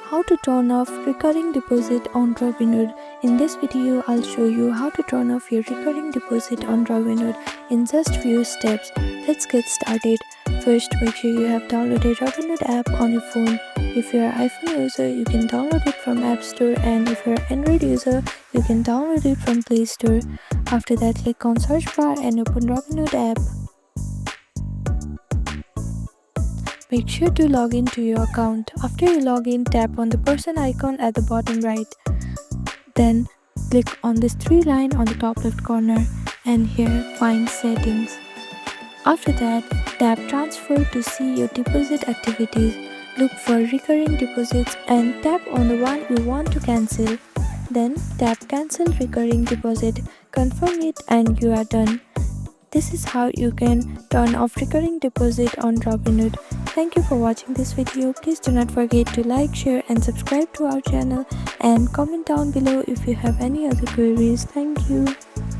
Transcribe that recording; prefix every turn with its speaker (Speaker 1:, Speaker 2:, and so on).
Speaker 1: How to turn off recurring deposit on Robinhood. In this video, I'll show you how to turn off your recurring deposit on Robinhood in just few steps. Let's get started. First, make sure you have downloaded Robinhood app on your phone. If you're an iPhone user, you can download it from App Store, and if you're an Android user, you can download it from Play Store. After that, click on search bar and open Robinhood app. Make sure to log in to your account. After you log in, tap on the person icon at the bottom right. Then click on this three line on the top left corner and here find settings. After that, tap transfer to see your deposit activities. Look for recurring deposits and tap on the one you want to cancel. Then tap cancel recurring deposit, confirm it and you are done. This is how you can turn off recurring deposit on Robinhood. Thank you for watching this video. Please do not forget to like, share and subscribe to our channel and comment down below if you have any other queries. Thank you.